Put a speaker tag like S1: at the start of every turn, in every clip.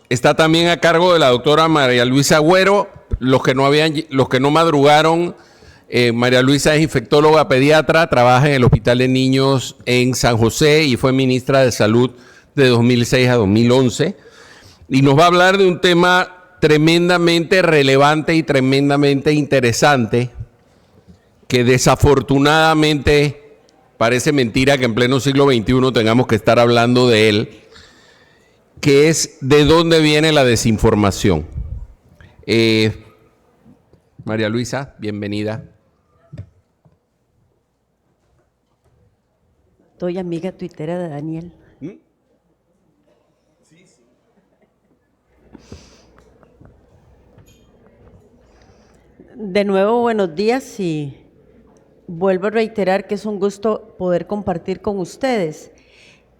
S1: Está también a cargo de la doctora María Luisa Agüero. Los que no madrugaron, María Luisa es infectóloga pediatra, trabaja en el Hospital de Niños en San José y fue ministra de Salud de 2006 a 2011. Y nos va a hablar de un tema tremendamente relevante y tremendamente interesante, que desafortunadamente parece mentira que en pleno siglo XXI tengamos que estar hablando de él, que es de dónde viene la desinformación. María Luisa, bienvenida.
S2: Soy amiga tuitera de Daniel.
S1: Sí.
S2: De nuevo, buenos días y vuelvo a reiterar que es un gusto poder compartir con ustedes.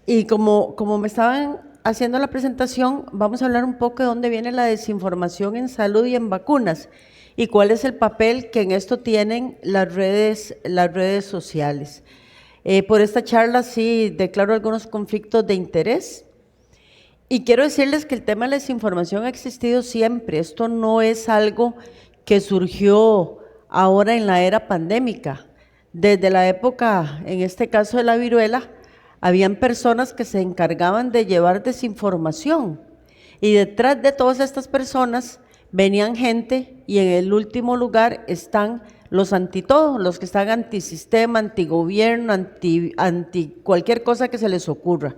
S2: Y como me estaban haciendo la presentación, vamos a hablar un poco de dónde viene la desinformación en salud y en vacunas y cuál es el papel que en esto tienen las redes sociales. Por esta charla sí declaro algunos conflictos de interés y quiero decirles que el tema de la desinformación ha existido siempre. Esto no es algo que surgió ahora en la era pandémica. Desde la época, en este caso de la viruela, habían personas que se encargaban de llevar desinformación y detrás de todas estas personas venían gente y en el último lugar están los antitodo, los que están antisistema, antigobierno, anti cualquier cosa que se les ocurra.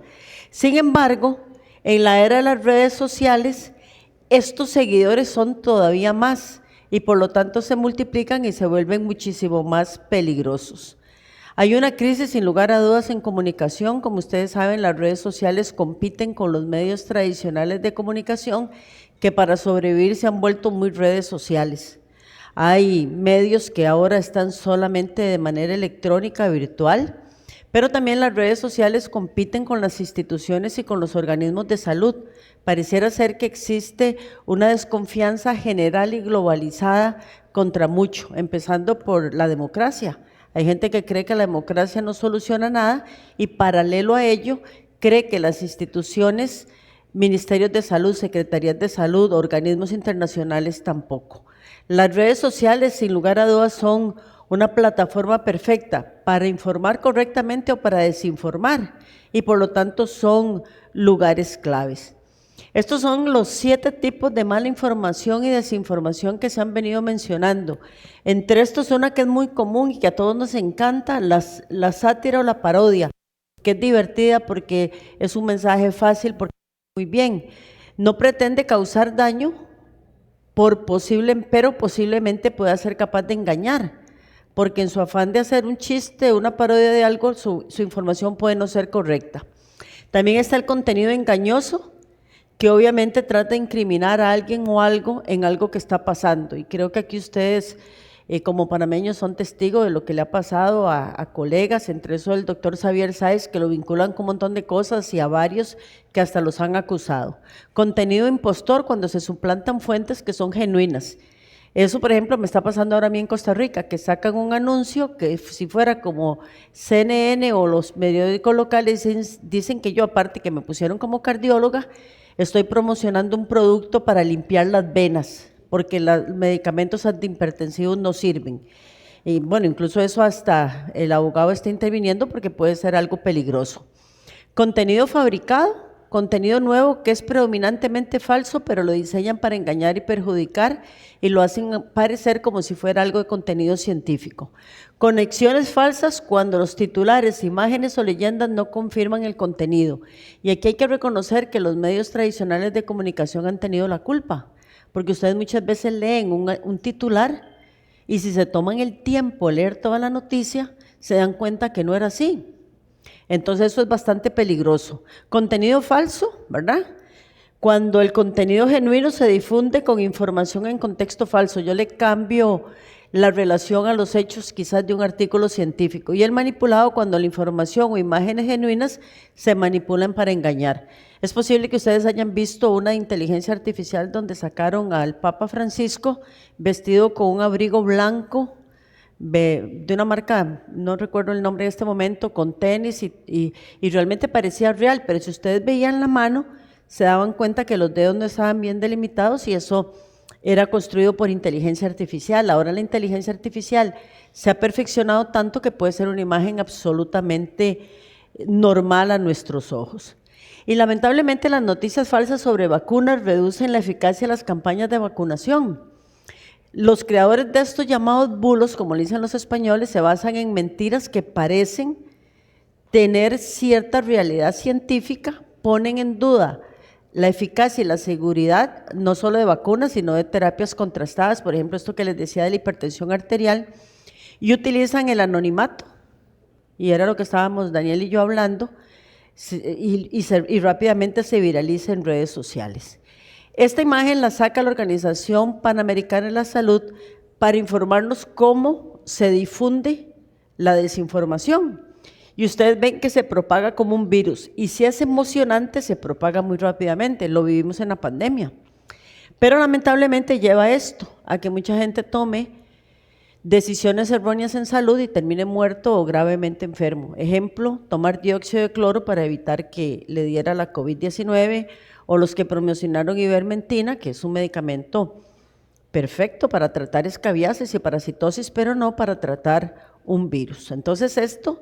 S2: Sin embargo, en la era de las redes sociales, estos seguidores son todavía más y por lo tanto se multiplican y se vuelven muchísimo más peligrosos. Hay una crisis sin lugar a dudas en comunicación. Como ustedes saben, las redes sociales compiten con los medios tradicionales de comunicación que para sobrevivir se han vuelto muy redes sociales. Hay medios que ahora están solamente de manera electrónica, virtual, pero también las redes sociales compiten con las instituciones y con los organismos de salud. Pareciera ser que existe una desconfianza general y globalizada contra mucho, empezando por la democracia. Hay gente que cree que la democracia no soluciona nada y paralelo a ello cree que las instituciones, ministerios de salud, secretarías de salud, organismos internacionales tampoco. Las redes sociales, sin lugar a dudas, son una plataforma perfecta para informar correctamente o para desinformar y por lo tanto son lugares claves. Estos son los 7 tipos de mala información y desinformación que se han venido mencionando. Entre estos, una que es muy común y que a todos nos encanta, la sátira o la parodia, que es divertida porque es un mensaje fácil, porque muy bien, no pretende causar daño, pero posiblemente pueda ser capaz de engañar, porque en su afán de hacer un chiste, una parodia de algo, su información puede no ser correcta. También está el contenido engañoso, que obviamente trata de incriminar a alguien o algo en algo que está pasando. Y creo que aquí ustedes, como panameños, son testigos de lo que le ha pasado a colegas, entre eso el doctor Xavier Sáez, que lo vinculan con un montón de cosas, y a varios que hasta los han acusado. Contenido impostor, cuando se suplantan fuentes que son genuinas. Eso, por ejemplo, me está pasando ahora a mí en Costa Rica, que sacan un anuncio que si fuera como CNN o los periódicos locales dicen que yo, aparte que me pusieron como cardióloga, estoy promocionando un producto para limpiar las venas, porque los medicamentos antihipertensivos no sirven. Y bueno, incluso eso hasta el abogado está interviniendo porque puede ser algo peligroso. Contenido fabricado, contenido nuevo que es predominantemente falso, pero lo diseñan para engañar y perjudicar y lo hacen parecer como si fuera algo de contenido científico. Conexiones falsas cuando los titulares, imágenes o leyendas no confirman el contenido. Y aquí hay que reconocer que los medios tradicionales de comunicación han tenido la culpa, porque ustedes muchas veces leen un titular y si se toman el tiempo de leer toda la noticia, se dan cuenta que no era así. Entonces eso es bastante peligroso. Contenido falso, ¿verdad? Cuando el contenido genuino se difunde con información en contexto falso, yo le cambio la relación a los hechos quizás de un artículo científico. Y el manipulado cuando la información o imágenes genuinas se manipulan para engañar. Es posible que ustedes hayan visto una inteligencia artificial donde sacaron al Papa Francisco vestido con un abrigo blanco, de una marca, no recuerdo el nombre en este momento, con tenis y realmente parecía real, pero si ustedes veían la mano, se daban cuenta que los dedos no estaban bien delimitados y eso era construido por inteligencia artificial. Ahora la inteligencia artificial se ha perfeccionado tanto que puede ser una imagen absolutamente normal a nuestros ojos. Y lamentablemente las noticias falsas sobre vacunas reducen la eficacia de las campañas de vacunación. Los creadores de estos llamados bulos, como le dicen los españoles, se basan en mentiras que parecen tener cierta realidad científica, ponen en duda la eficacia y la seguridad no solo de vacunas, sino de terapias contrastadas, por ejemplo, esto que les decía de la hipertensión arterial, y utilizan el anonimato, y era lo que estábamos Daniel y yo hablando, y rápidamente se viraliza en redes sociales. Esta imagen la saca la Organización Panamericana de la Salud para informarnos cómo se difunde la desinformación. Y ustedes ven que se propaga como un virus, y si es emocionante, se propaga muy rápidamente, lo vivimos en la pandemia. Pero lamentablemente lleva esto, a que mucha gente tome decisiones erróneas en salud y termine muerto o gravemente enfermo. Ejemplo, tomar dióxido de cloro para evitar que le diera la COVID-19, o los que promocionaron ivermectina, que es un medicamento perfecto para tratar escabiasis y parasitosis, pero no para tratar un virus. Entonces esto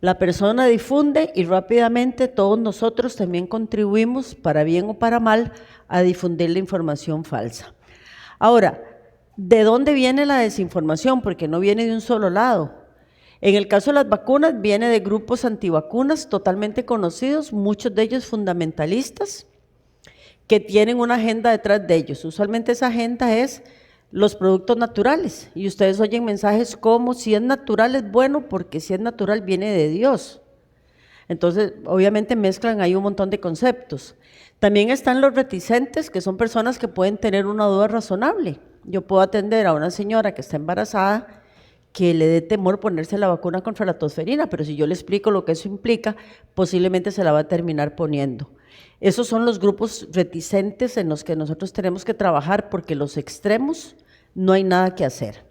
S2: la persona difunde y rápidamente todos nosotros también contribuimos, para bien o para mal, a difundir la información falsa. Ahora, ¿de dónde viene la desinformación? Porque no viene de un solo lado. En el caso de las vacunas, viene de grupos antivacunas totalmente conocidos, muchos de ellos fundamentalistas, que tienen una agenda detrás de ellos. Usualmente esa agenda es los productos naturales, y ustedes oyen mensajes como: si es natural es bueno, porque si es natural viene de Dios. Entonces, obviamente mezclan ahí un montón de conceptos. También están los reticentes, que son personas que pueden tener una duda razonable. Yo puedo atender a una señora que está embarazada, que le dé temor ponerse la vacuna contra la tosferina, pero si yo le explico lo que eso implica, posiblemente se la va a terminar poniendo. Esos son los grupos reticentes en los que nosotros tenemos que trabajar, porque los extremos no hay nada que hacer.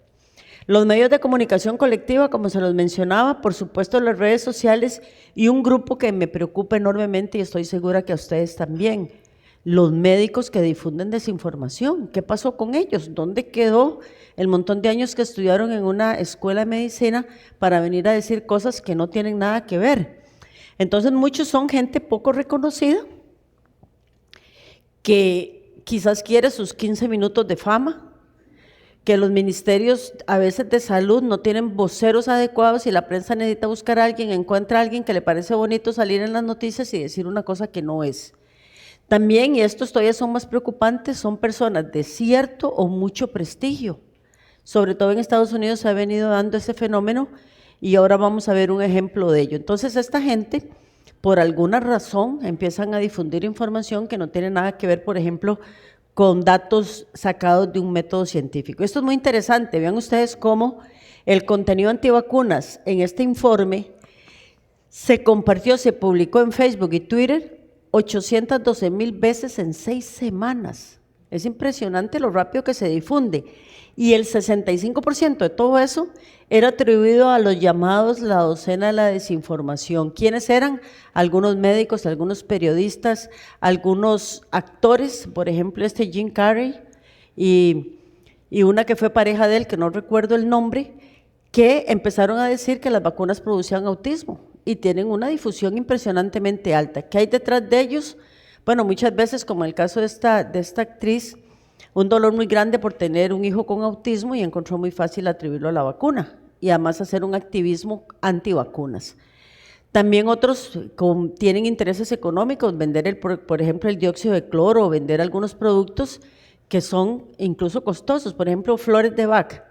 S2: Los medios de comunicación colectiva, como se los mencionaba, por supuesto las redes sociales, y un grupo que me preocupa enormemente, y estoy segura que a ustedes también, los médicos que difunden desinformación. ¿Qué pasó con ellos? ¿Dónde quedó el montón de años que estudiaron en una escuela de medicina para venir a decir cosas que no tienen nada que ver? Entonces muchos son gente poco reconocida, que quizás quiere sus 15 minutos de fama, que los ministerios a veces de salud no tienen voceros adecuados, y la prensa necesita buscar a alguien, encuentra a alguien que le parece bonito salir en las noticias y decir una cosa que no es. También, y estos todavía son más preocupantes, son personas de cierto o mucho prestigio. Sobre todo en Estados Unidos se ha venido dando ese fenómeno, y ahora vamos a ver un ejemplo de ello. Entonces esta gente, por alguna razón, empiezan a difundir información que no tiene nada que ver, por ejemplo, con datos sacados de un método científico. Esto es muy interesante. Vean ustedes cómo el contenido antivacunas en este informe se compartió, se publicó en Facebook y Twitter 812,000 veces en 6 semanas. Es impresionante lo rápido que se difunde. Y el 65% de todo eso era atribuido a los llamados la docena de la desinformación. ¿Quiénes eran? Algunos médicos, algunos periodistas, algunos actores, por ejemplo Jim Carrey y una que fue pareja de él, que no recuerdo el nombre, que empezaron a decir que las vacunas producían autismo y tienen una difusión impresionantemente alta. ¿Qué hay detrás de ellos? Bueno, muchas veces, como en el caso de esta actriz, un dolor muy grande por tener un hijo con autismo, y encontró muy fácil atribuirlo a la vacuna y además hacer un activismo antivacunas. También otros tienen intereses económicos, vender, por ejemplo, el dióxido de cloro, o vender algunos productos que son incluso costosos, por ejemplo, flores de Bach.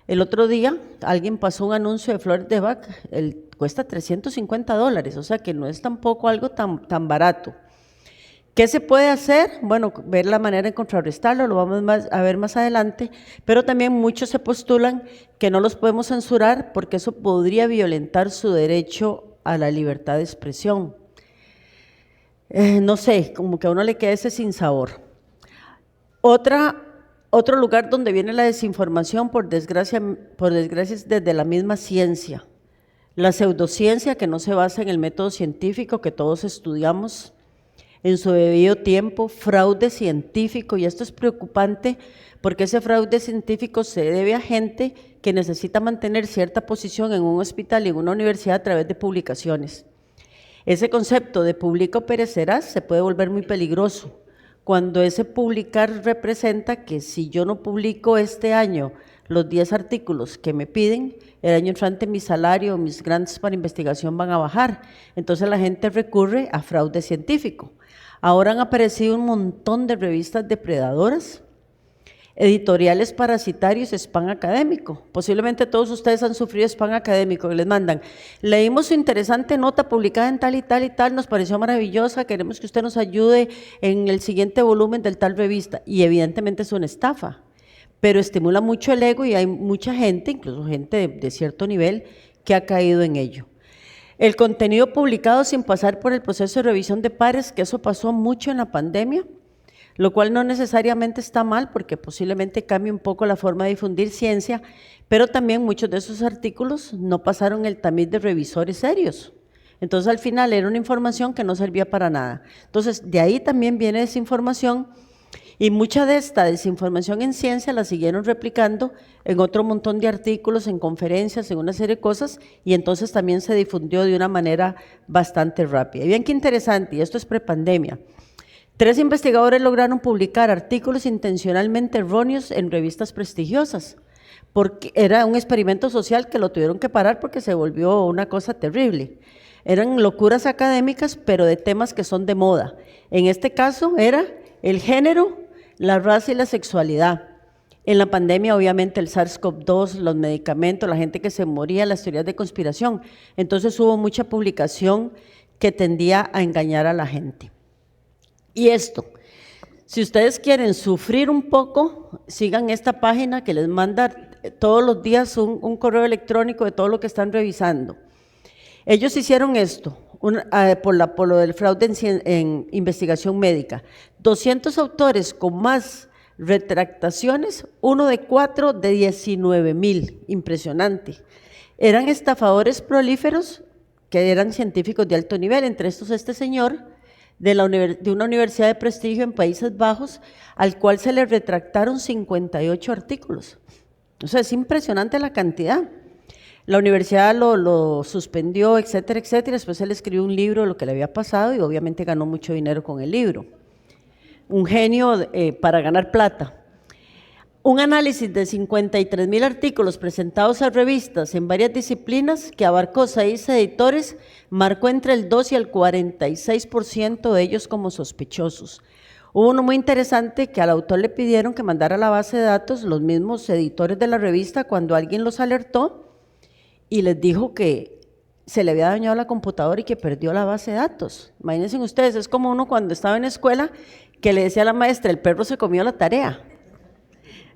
S2: El otro día alguien pasó un anuncio de flores de Bach, cuesta $350, o sea que no es tampoco algo tan barato. ¿Qué se puede hacer? Bueno, ver la manera de contrarrestarlo, lo vamos a ver más adelante, pero también muchos se postulan que no los podemos censurar porque eso podría violentar su derecho a la libertad de expresión. No sé, como que a uno le queda ese sinsabor. Otro lugar donde viene la desinformación, por desgracia es desde la misma ciencia. La pseudociencia, que no se basa en el método científico que todos estudiamos. en su debido tiempo, fraude científico, y esto es preocupante porque ese fraude científico se debe a gente que necesita mantener cierta posición en un hospital y en una universidad a través de publicaciones. Ese concepto de publica o perecerás se puede volver muy peligroso cuando ese publicar representa que si yo no publico este año los 10 artículos que me piden, el año entrante mi salario, mis grandes para investigación van a bajar. Entonces la gente recurre a fraude científico. Ahora han aparecido un montón de revistas depredadoras, editoriales parasitarios, spam académico. Posiblemente todos ustedes han sufrido spam académico, que les mandan: leímos su interesante nota publicada en tal y tal y tal, nos pareció maravillosa, queremos que usted nos ayude en el siguiente volumen del tal revista. Y evidentemente es una estafa, pero estimula mucho el ego y hay mucha gente, incluso gente de cierto nivel, que ha caído en ello. El contenido publicado sin pasar por el proceso de revisión de pares, que eso pasó mucho en la pandemia, lo cual no necesariamente está mal porque posiblemente cambie un poco la forma de difundir ciencia, pero también muchos de esos artículos no pasaron el tamiz de revisores serios. Entonces al final era una información que no servía para nada. Entonces de ahí también viene desinformación, y mucha de esta desinformación en ciencia la siguieron replicando en otro montón de artículos, en conferencias, en una serie de cosas, y entonces también se difundió de una manera bastante rápida. Y bien qué interesante, y esto es prepandemia. 3 investigadores lograron publicar artículos intencionalmente erróneos en revistas prestigiosas, porque era un experimento social que lo tuvieron que parar porque se volvió una cosa terrible. Eran locuras académicas, pero de temas que son de moda. En este caso era el género, la raza y la sexualidad. En la pandemia, obviamente, el SARS-CoV-2, los medicamentos, la gente que se moría, las teorías de conspiración. Entonces hubo mucha publicación que tendía a engañar a la gente. Y esto, si ustedes quieren sufrir un poco, sigan esta página que les manda todos los días un correo electrónico de todo lo que están revisando. Ellos hicieron esto por lo del fraude en investigación médica. 200 autores con más retractaciones, 1 de 4 de 19,000, impresionante. Eran estafadores prolíferos que eran científicos de alto nivel, entre estos este señor de una universidad de prestigio en Países Bajos, al cual se le retractaron 58 artículos. O sea, es impresionante la cantidad. La universidad lo suspendió, etcétera, etcétera. Después él escribió un libro de lo que le había pasado y obviamente ganó mucho dinero con el libro. Un genio para ganar plata. Un análisis de 53,000 artículos presentados a revistas en varias disciplinas que abarcó 6 editores, marcó entre el 2 y el 46% de ellos como sospechosos. Hubo uno muy interesante que al autor le pidieron que mandara a la base de datos los mismos editores de la revista cuando alguien los alertó y les dijo que se le había dañado la computadora y que perdió la base de datos. Imagínense ustedes, es como uno cuando estaba en la escuela que le decía a la maestra: el perro se comió la tarea.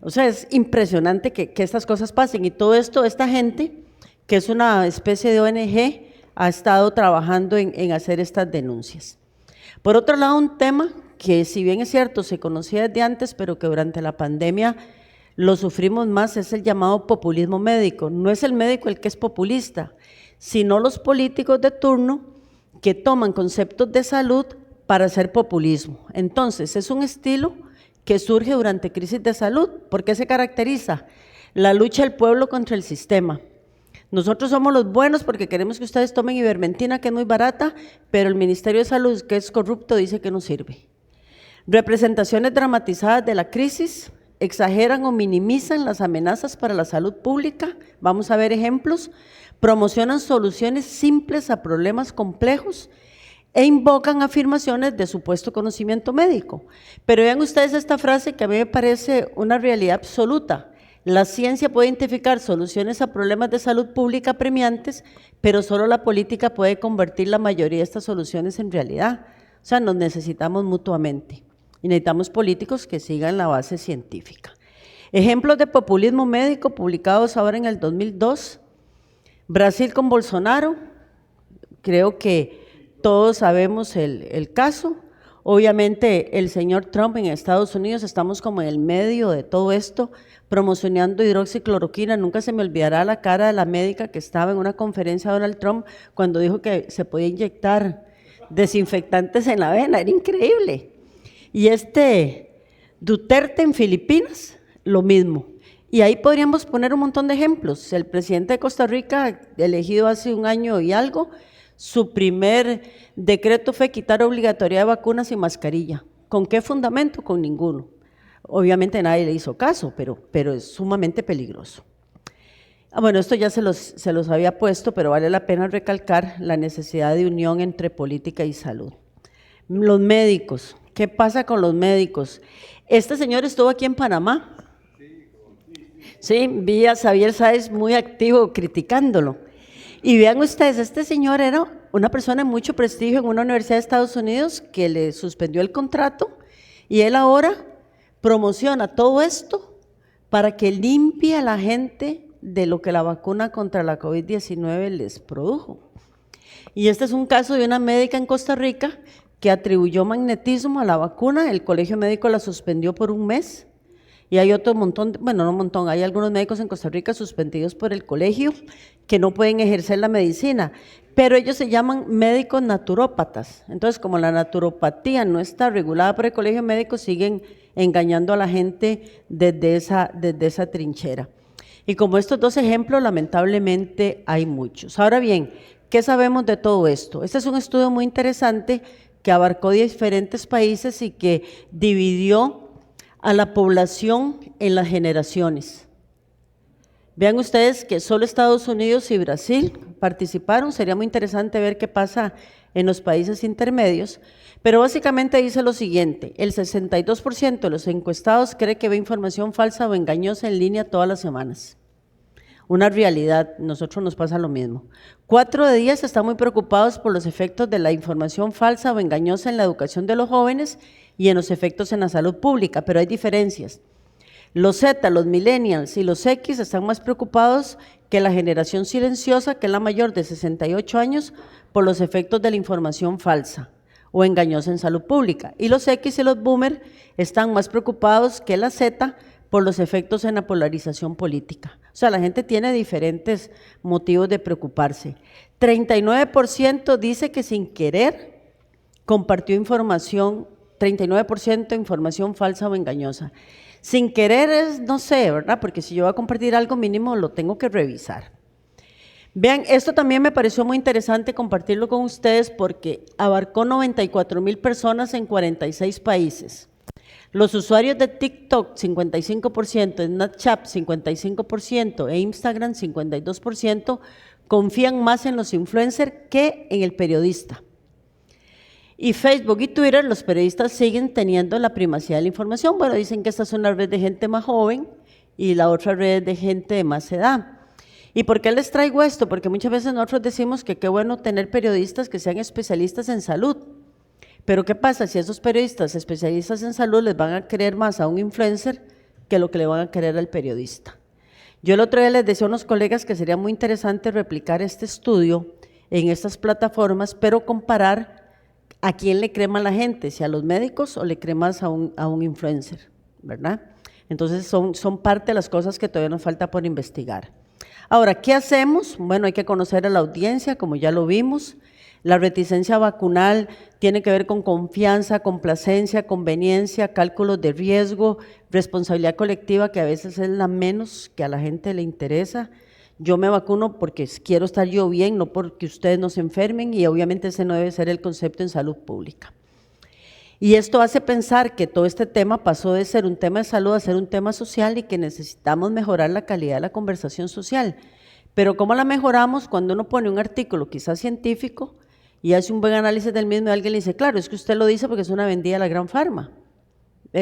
S2: O sea, es impresionante que estas cosas pasen, y todo esto, esta gente, que es una especie de ONG, ha estado trabajando en hacer estas denuncias. Por otro lado, un tema que, si bien es cierto, se conocía desde antes, pero que durante la pandemia lo sufrimos más, es el llamado populismo médico. No es el médico el que es populista, sino los políticos de turno que toman conceptos de salud para hacer populismo. Entonces, es un estilo que surge durante crisis de salud. ¿Por qué se caracteriza? La lucha del pueblo contra el sistema. Nosotros somos los buenos porque queremos que ustedes tomen ivermectina, que es muy barata, pero el Ministerio de Salud, que es corrupto, dice que no sirve. Representaciones dramatizadas de la crisis, exageran o minimizan las amenazas para la salud pública. Vamos a ver ejemplos. Promocionan soluciones simples a problemas complejos e invocan afirmaciones de supuesto conocimiento médico. Pero vean ustedes esta frase que a mí me parece una realidad absoluta. La ciencia puede identificar soluciones a problemas de salud pública premiantes, pero solo la política puede convertir la mayoría de estas soluciones en realidad. O sea, nos necesitamos mutuamente y necesitamos políticos que sigan la base científica. Ejemplos de populismo médico publicados ahora en el 2002. Brasil con Bolsonaro, creo que todos sabemos el caso. Obviamente el señor Trump en Estados Unidos, estamos como en el medio de todo esto, promocionando hidroxicloroquina. Nunca se me olvidará la cara de la médica que estaba en una conferencia de Donald Trump cuando dijo que se podía inyectar desinfectantes en la vena, era increíble. Y Duterte en Filipinas, lo mismo. Y ahí podríamos poner un montón de ejemplos. El presidente de Costa Rica, elegido hace un año y algo, su primer decreto fue quitar obligatoriedad de vacunas y mascarilla. ¿Con qué fundamento? Con ninguno. Obviamente nadie le hizo caso, pero es sumamente peligroso. Bueno, esto ya se los había puesto, pero vale la pena recalcar la necesidad de unión entre política y salud. Los médicos, ¿qué pasa con los médicos? Este señor estuvo aquí en Panamá. Sí, vi a Xavier Sáez muy activo criticándolo. Y vean ustedes, este señor era una persona de mucho prestigio en una universidad de Estados Unidos que le suspendió el contrato y él ahora promociona todo esto para que limpie a la gente de lo que la vacuna contra la COVID-19 les produjo. Y este es un caso de una médica en Costa Rica que atribuyó magnetismo a la vacuna, el colegio médico la suspendió por un mes, y hay otro montón, bueno, no un montón, hay algunos médicos en Costa Rica suspendidos por el colegio que no pueden ejercer la medicina, pero ellos se llaman médicos naturópatas. Entonces, como la naturopatía no está regulada por el colegio médico, siguen engañando a la gente desde esa trinchera. Y como estos dos ejemplos, lamentablemente hay muchos. Ahora bien, ¿qué sabemos de todo esto? Este es un estudio muy interesante que abarcó diferentes países y que dividió a la población en las generaciones. Vean ustedes que solo Estados Unidos y Brasil participaron, sería muy interesante ver qué pasa en los países intermedios, pero básicamente dice lo siguiente: el 62% de los encuestados cree que ve información falsa o engañosa en línea todas las semanas. Una realidad, nosotros nos pasa lo mismo. 4 de 10 están muy preocupados por los efectos de la información falsa o engañosa en la educación de los jóvenes y en los efectos en la salud pública, pero hay diferencias. Los Z, los millennials y los X están más preocupados que la generación silenciosa, que es la mayor de 68 años, por los efectos de la información falsa o engañosa en salud pública. Y los X y los Boomer están más preocupados que la Z por los efectos en la polarización política. O sea, la gente tiene diferentes motivos de preocuparse. 39% dice que sin querer compartió información, 39% información falsa o engañosa. Sin querer es, no sé, ¿verdad? Porque si yo voy a compartir algo mínimo, lo tengo que revisar. Vean, esto también me pareció muy interesante compartirlo con ustedes porque abarcó 94,000 personas en 46 países. Los usuarios de TikTok, 55%, Snapchat, 55% e Instagram, 52%, confían más en los influencers que en el periodista. Y Facebook y Twitter, los periodistas siguen teniendo la primacía de la información. Bueno, dicen que esta es una red de gente más joven y la otra red de gente de más edad. ¿Y por qué les traigo esto? Porque muchas veces nosotros decimos que qué bueno tener periodistas que sean especialistas en salud. Pero ¿qué pasa si esos periodistas especialistas en salud les van a querer más a un influencer que lo que le van a querer al periodista? Yo el otro día les decía a unos colegas que sería muy interesante replicar este estudio en estas plataformas, pero comparar a quién le cree más la gente, si a los médicos o le cree más a un influencer, ¿verdad? Entonces son parte de las cosas que todavía nos falta por investigar. Ahora, ¿qué hacemos? Bueno, hay que conocer a la audiencia, como ya lo vimos. La reticencia vacunal tiene que ver con confianza, complacencia, conveniencia, cálculos de riesgo, responsabilidad colectiva, que a veces es la menos que a la gente le interesa. Yo me vacuno porque quiero estar yo bien, no porque ustedes no se enfermen, y obviamente ese no debe ser el concepto en salud pública. Y esto hace pensar que todo este tema pasó de ser un tema de salud a ser un tema social y que necesitamos mejorar la calidad de la conversación social. Pero ¿cómo la mejoramos? Cuando uno pone un artículo quizás científico y hace un buen análisis del mismo y alguien le dice, claro, es que usted lo dice porque es una vendida de la gran farma.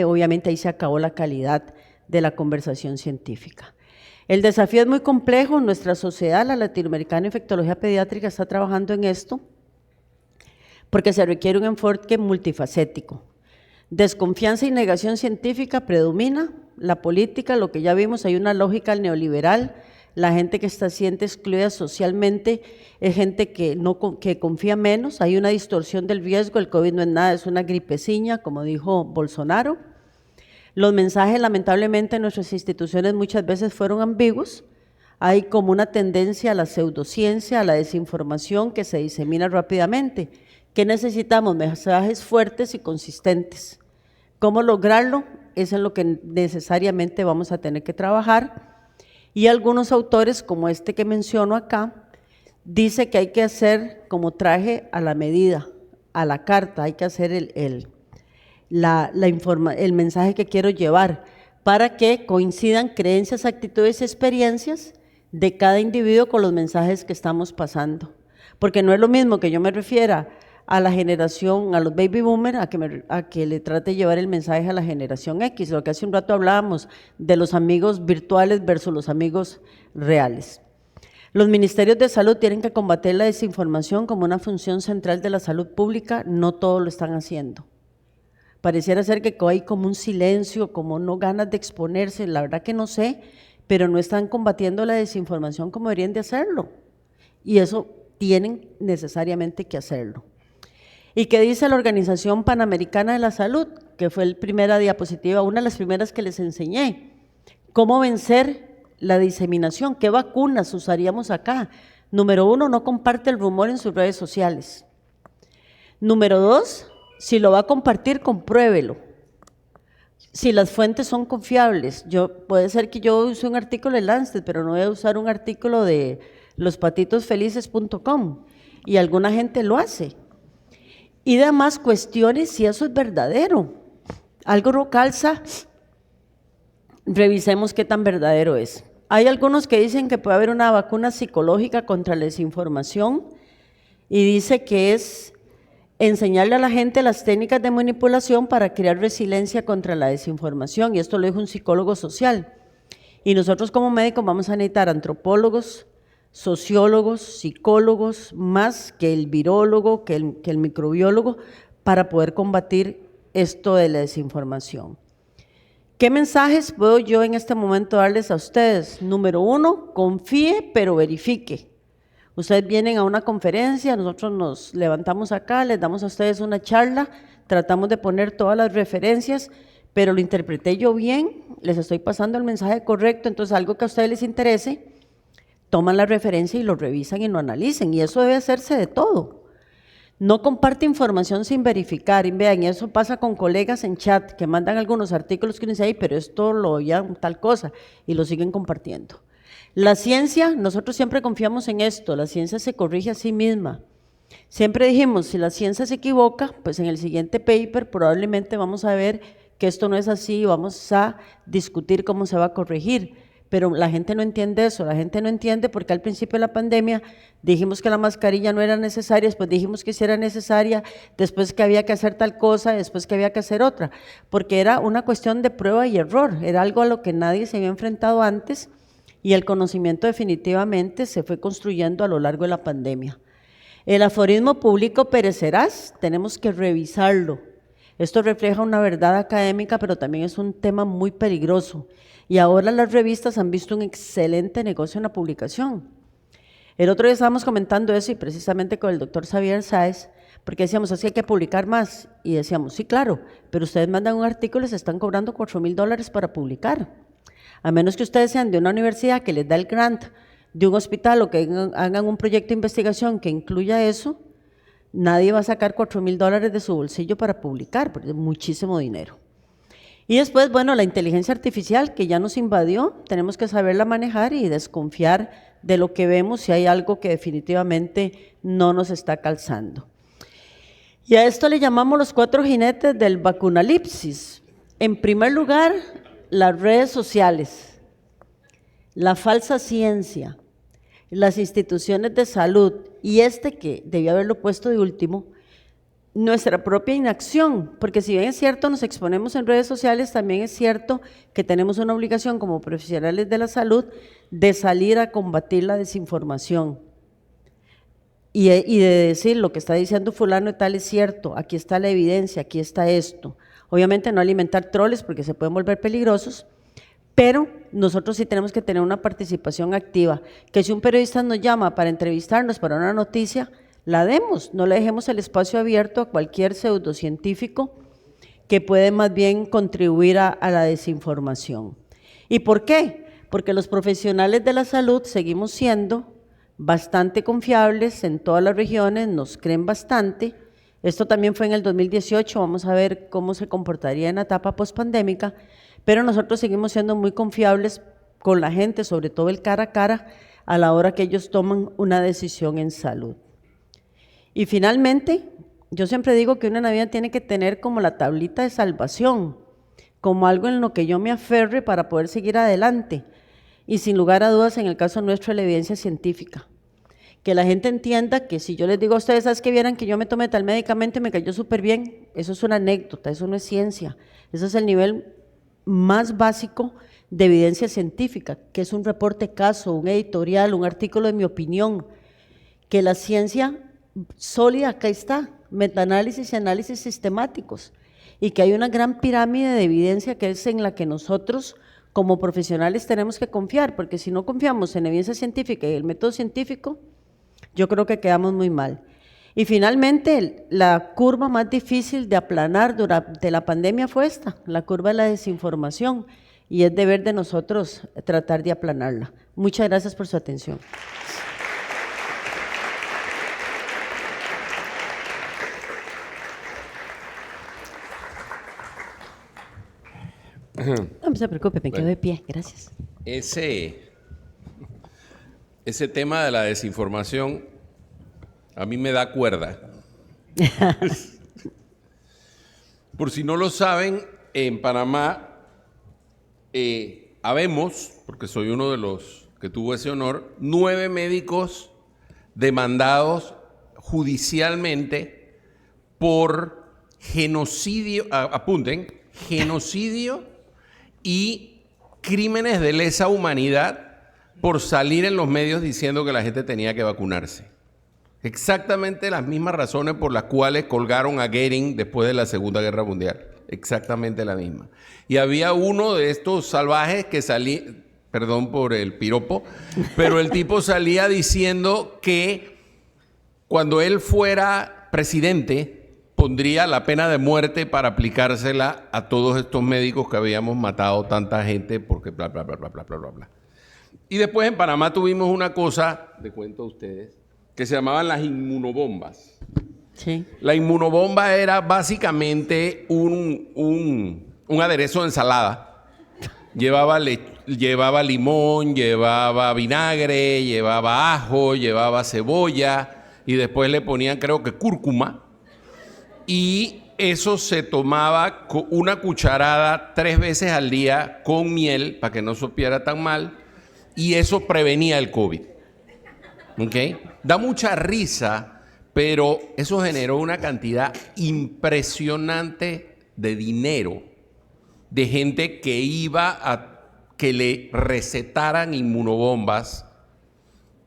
S2: Obviamente ahí se acabó la calidad de la conversación científica. El desafío es muy complejo. Nuestra sociedad, la latinoamericana de infectología pediátrica, está trabajando en esto porque se requiere un enfoque multifacético. Desconfianza y negación científica predomina, la política, lo que ya vimos, hay una lógica neoliberal. La gente que se siente excluida socialmente es gente que confía menos, hay una distorsión del riesgo, el COVID no es nada, es una gripeciña, como dijo Bolsonaro. Los mensajes, lamentablemente, en nuestras instituciones muchas veces fueron ambiguos. Hay como una tendencia a la pseudociencia, a la desinformación que se disemina rápidamente. ¿Qué necesitamos? Mensajes fuertes y consistentes. ¿Cómo lograrlo? Eso es lo que necesariamente vamos a tener que trabajar. Y algunos autores, como este que menciono acá, dice que hay que hacer como traje a la medida, a la carta, hay que hacer el mensaje que quiero llevar para que coincidan creencias, actitudes y experiencias de cada individuo con los mensajes que estamos pasando. Porque no es lo mismo que yo me refiera a la generación, a los baby boomers, a que le trate de llevar el mensaje a la generación X, lo que hace un rato hablábamos de los amigos virtuales versus los amigos reales. Los ministerios de salud tienen que combatir la desinformación como una función central de la salud pública, no todos lo están haciendo. Pareciera ser que hay como un silencio, como no ganas de exponerse, la verdad que no sé, pero no están combatiendo la desinformación como deberían de hacerlo. Y eso tienen necesariamente que hacerlo. ¿Y qué dice la Organización Panamericana de la Salud? Que fue la primera diapositiva, una de las primeras que les enseñé. ¿Cómo vencer la diseminación? ¿Qué vacunas usaríamos acá? Número 1, no comparte el rumor en sus redes sociales. Número 2, si lo va a compartir, compruébelo. Si las fuentes son confiables, puede ser que yo use un artículo de Lancet, pero no voy a usar un artículo de lospatitosfelices.com, y alguna gente lo hace. Y además cuestiones si eso es verdadero. Algo no calza, revisemos qué tan verdadero es. Hay algunos que dicen que puede haber una vacuna psicológica contra la desinformación y dice que es enseñarle a la gente las técnicas de manipulación para crear resiliencia contra la desinformación, y esto lo dijo un psicólogo social. Y nosotros como médicos vamos a necesitar antropólogos, sociólogos, psicólogos, más que el virólogo, que el microbiólogo, para poder combatir esto de la desinformación. ¿Qué mensajes puedo yo en este momento darles a ustedes? Número 1, confíe pero verifique. Ustedes vienen a una conferencia, nosotros nos levantamos acá, les damos a ustedes una charla, tratamos de poner todas las referencias, pero lo interpreté yo bien, les estoy pasando el mensaje correcto, entonces algo que a ustedes les interese, toman la referencia y lo revisan y lo analicen, y eso debe hacerse de todo. No comparte información sin verificar, y vean, y eso pasa con colegas en chat que mandan algunos artículos que uno dice, pero esto lo ya tal cosa, y lo siguen compartiendo. La ciencia, nosotros siempre confiamos en esto, la ciencia se corrige a sí misma. Siempre dijimos, si la ciencia se equivoca, pues en el siguiente paper probablemente vamos a ver que esto no es así y vamos a discutir cómo se va a corregir. Pero la gente no entiende eso, la gente no entiende porque al principio de la pandemia dijimos que la mascarilla no era necesaria, después dijimos que sí era necesaria, después que había que hacer tal cosa, después que había que hacer otra, porque era una cuestión de prueba y error, era algo a lo que nadie se había enfrentado antes y el conocimiento definitivamente se fue construyendo a lo largo de la pandemia. El aforismo público perecerás, tenemos que revisarlo. Esto refleja una verdad académica, pero también es un tema muy peligroso. Y ahora las revistas han visto un excelente negocio en la publicación. El otro día estábamos comentando eso y precisamente con el doctor Xavier Sáez, porque decíamos, así hay que publicar más. Y decíamos, sí, claro, pero ustedes mandan un artículo y se están cobrando $4,000 para publicar. A menos que ustedes sean de una universidad que les da el grant de un hospital o que hagan un proyecto de investigación que incluya eso, nadie va a sacar $4,000 de su bolsillo para publicar, porque es muchísimo dinero. Y después, bueno, la inteligencia artificial que ya nos invadió, tenemos que saberla manejar y desconfiar de lo que vemos si hay algo que definitivamente no nos está calzando. Y a esto le llamamos los 4 jinetes del vacunalipsis. En primer lugar, las redes sociales, la falsa ciencia, las instituciones de salud y que debía haberlo puesto de último, nuestra propia inacción, porque si bien es cierto nos exponemos en redes sociales, también es cierto que tenemos una obligación como profesionales de la salud de salir a combatir la desinformación y de decir lo que está diciendo fulano y tal es cierto, aquí está la evidencia, aquí está esto. Obviamente no alimentar troles porque se pueden volver peligrosos, pero nosotros sí tenemos que tener una participación activa, que si un periodista nos llama para entrevistarnos para una noticia, la demos, no le dejemos el espacio abierto a cualquier pseudocientífico que puede más bien contribuir a la desinformación. ¿Y por qué? Porque los profesionales de la salud seguimos siendo bastante confiables en todas las regiones, nos creen bastante Esto también fue en el 2018, vamos a ver cómo se comportaría en la etapa pospandémica, pero nosotros seguimos siendo muy confiables con la gente, sobre todo el cara a cara, a la hora que ellos toman una decisión en salud. Y finalmente, yo siempre digo que una Navidad tiene que tener como la tablita de salvación, como algo en lo que yo me aferre para poder seguir adelante. Y sin lugar a dudas, en el caso nuestro, la evidencia científica. Que la gente entienda que si yo les digo a ustedes, ¿sabes que vieran que yo me tomé tal medicamento y me cayó súper bien? Eso es una anécdota, eso no es ciencia. Ese es el nivel más básico de evidencia científica, que es un reporte caso, un editorial, un artículo de mi opinión. Que la ciencia sólida, acá está, metaanálisis y análisis sistemáticos. Y que hay una gran pirámide de evidencia que es en la que nosotros como profesionales tenemos que confiar, porque si no confiamos en la evidencia científica y el método científico, yo creo que quedamos muy mal. Y finalmente, la curva más difícil de aplanar durante la pandemia fue esta, la curva de la desinformación, y es deber de nosotros tratar de aplanarla. Muchas gracias por su atención. No se preocupe, me quedo de pie, gracias.
S1: Ese tema de la desinformación a mí me da cuerda. Por si no lo saben, en Panamá habemos, porque soy uno de los que tuvo ese honor, 9 médicos demandados judicialmente por genocidio, apunten, genocidio y crímenes de lesa humanidad por salir en los medios diciendo que la gente tenía que vacunarse. Exactamente las mismas razones por las cuales colgaron a Goering después de la Segunda Guerra Mundial. Exactamente la misma. Y había uno de estos salvajes que salía, perdón por el piropo, pero el tipo salía diciendo que cuando él fuera presidente pondría la pena de muerte para aplicársela a todos estos médicos que habíamos matado tanta gente porque bla, bla, bla, bla, bla, bla, bla, bla. Y después en Panamá tuvimos una cosa, les cuento a ustedes, que se llamaban las inmunobombas.
S2: Sí.
S1: La inmunobomba era básicamente un aderezo de ensalada. Llevaba limón, llevaba vinagre, llevaba ajo, llevaba cebolla y después le ponían creo que cúrcuma. Y eso se tomaba con una cucharada 3 veces al día con miel para que no supiera tan mal y eso prevenía el COVID. ¿Ok? Da mucha risa, pero eso generó una cantidad impresionante de dinero de gente que iba a que le recetaran inmunobombas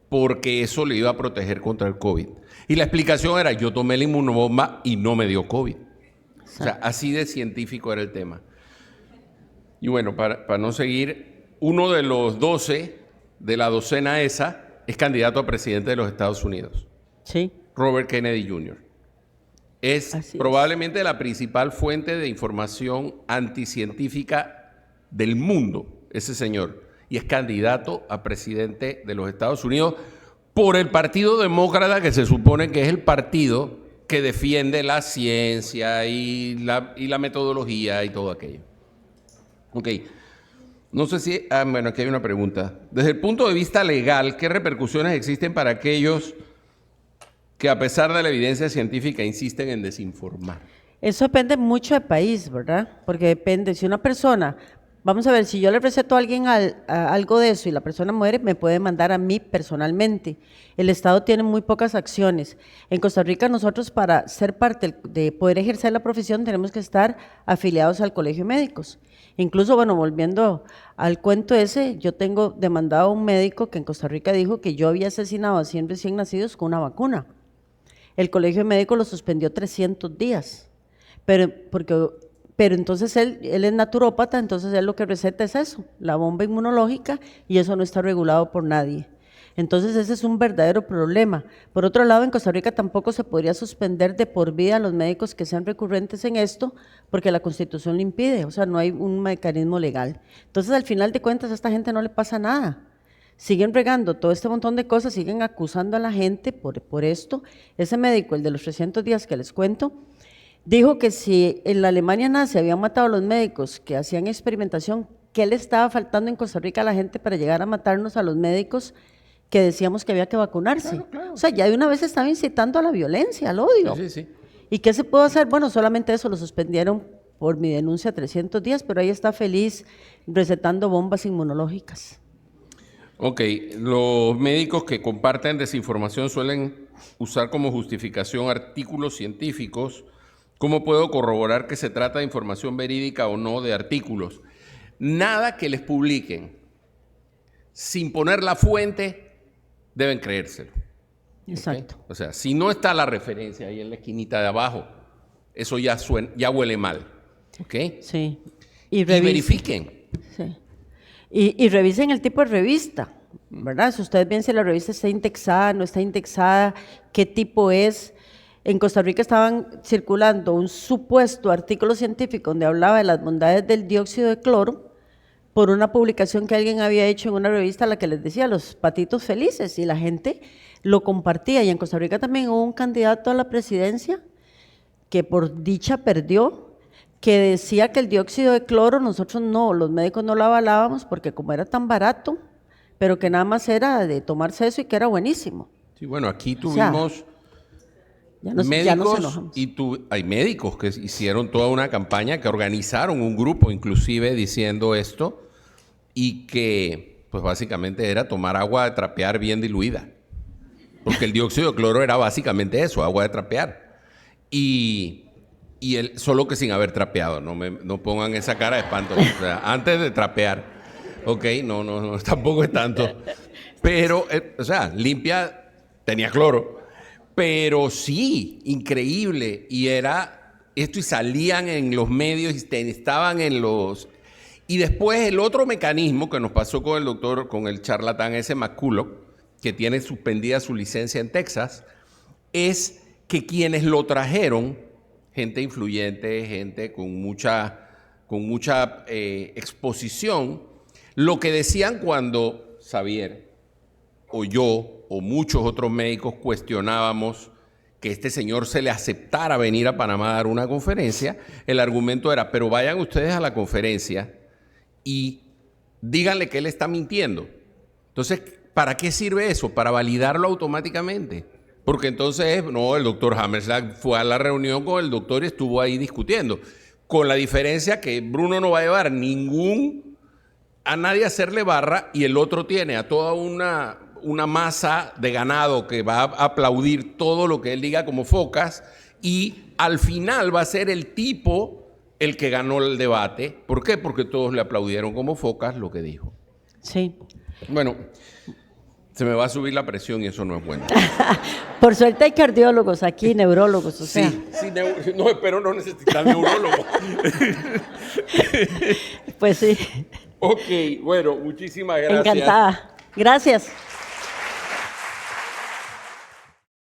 S1: porque eso le iba a proteger contra el COVID. Y la explicación era, yo tomé la inmunobomba y no me dio COVID. O sea, así de científico era el tema. Y bueno, para no seguir, uno de los 12 de la docena esa es candidato a presidente de los Estados Unidos.
S2: Sí.
S1: Robert Kennedy Jr. Es probablemente la principal fuente de información anticientífica del mundo, ese señor. Y es candidato a presidente de los Estados Unidos por el Partido Demócrata, que se supone que es el partido que defiende la ciencia y la metodología y todo aquello. Ok. No sé si... bueno, aquí hay una pregunta. Desde el punto de vista legal, ¿qué repercusiones existen para aquellos que a pesar de la evidencia científica insisten en desinformar?
S2: Eso depende mucho del país, ¿verdad? Porque depende, si una persona, vamos a ver, si yo le receto a alguien algo de eso y la persona muere, me puede mandar a mí personalmente. El Estado tiene muy pocas acciones. En Costa Rica nosotros para ser parte de poder ejercer la profesión tenemos que estar afiliados al Colegio de Médicos. Incluso, bueno, volviendo al cuento ese, yo tengo demandado a un médico que en Costa Rica dijo que yo había asesinado a 100 recién nacidos con una vacuna. El Colegio de Médicos lo suspendió 300 días, pero entonces él es naturópata, entonces él lo que receta es eso, la bomba inmunológica, y eso no está regulado por nadie. Entonces ese es un verdadero problema. Por otro lado, en Costa Rica tampoco se podría suspender de por vida a los médicos que sean recurrentes en esto, porque la Constitución lo impide, o sea, no hay un mecanismo legal. Entonces, al final de cuentas, a esta gente no le pasa nada. siguen regando todo este montón de cosas, siguen acusando a la gente por esto. Ese médico, el de los 300 días que les cuento, dijo que si en la Alemania nazi habían matado a los médicos que hacían experimentación, ¿qué le estaba faltando en Costa Rica a la gente para llegar a matarnos a los médicos que decíamos que había que vacunarse?
S1: Claro, claro.
S2: O sea, ya de una vez estaba incitando a la violencia, al odio.
S1: Sí, sí.
S2: ¿Y qué se pudo hacer? Bueno, solamente eso, lo suspendieron por mi denuncia 300 días, pero ahí está feliz recetando bombas inmunológicas.
S1: Ok, los médicos que comparten desinformación suelen usar como justificación artículos científicos. ¿Cómo puedo corroborar que se trata de información verídica o no de artículos? Nada que les publiquen sin poner la fuente, deben creérselo.
S2: Exacto.
S1: ¿Okay? O sea, si no está la referencia ahí en la esquinita de abajo, eso ya huele mal. ¿Ok?
S2: Sí.
S1: Y verifiquen.
S2: Sí. Y revisen el tipo de revista, ¿verdad? Si ustedes ven si la revista está indexada, no está indexada, qué tipo es. En Costa Rica estaban circulando un supuesto artículo científico donde hablaba de las bondades del dióxido de cloro por una publicación que alguien había hecho en una revista a la que les decía los patitos felices, y la gente lo compartía. Y en Costa Rica también hubo un candidato a la presidencia que por dicha perdió, que decía que el dióxido de cloro nosotros no, los médicos no lo avalábamos porque como era tan barato, pero que nada más era de tomarse eso y que era buenísimo.
S1: Sí, bueno, aquí tuvimos médicos hay médicos que hicieron toda una campaña, que organizaron un grupo inclusive diciendo esto, y que pues básicamente era tomar agua de trapear bien diluida, porque el dióxido de cloro era básicamente eso, agua de trapear. Y solo que sin haber trapeado, no pongan esa cara de espanto, o sea, antes de trapear, ok, no, tampoco es tanto, pero, o sea, limpia, tenía cloro, pero sí, increíble, y era esto, y salían en los medios, y estaban en los... Y después el otro mecanismo que nos pasó con el doctor, con el charlatán ese McCulloch, que tiene suspendida su licencia en Texas, es que quienes lo trajeron, gente influyente, gente con mucha exposición, lo que decían cuando Xavier o yo o muchos otros médicos cuestionábamos que este señor se le aceptara venir a Panamá a dar una conferencia, el argumento era, pero vayan ustedes a la conferencia y díganle que él está mintiendo. Entonces, ¿para qué sirve eso? Para validarlo automáticamente. Porque entonces, no, el doctor Hammerschlag fue a la reunión con el doctor y estuvo ahí discutiendo. Con la diferencia que Bruno no va a llevar a nadie a hacerle barra, y el otro tiene a toda una masa de ganado que va a aplaudir todo lo que él diga como focas, y al final va a ser el tipo el que ganó el debate. ¿Por qué? Porque todos le aplaudieron como focas lo que dijo.
S2: Sí.
S1: Bueno, se me va a subir la presión y eso no es bueno.
S2: Por suerte hay cardiólogos aquí, neurólogos, o sea.
S1: Sí, no, espero no necesitar neurólogo.
S2: Pues sí.
S1: Ok, bueno, muchísimas gracias.
S2: Encantada. Gracias.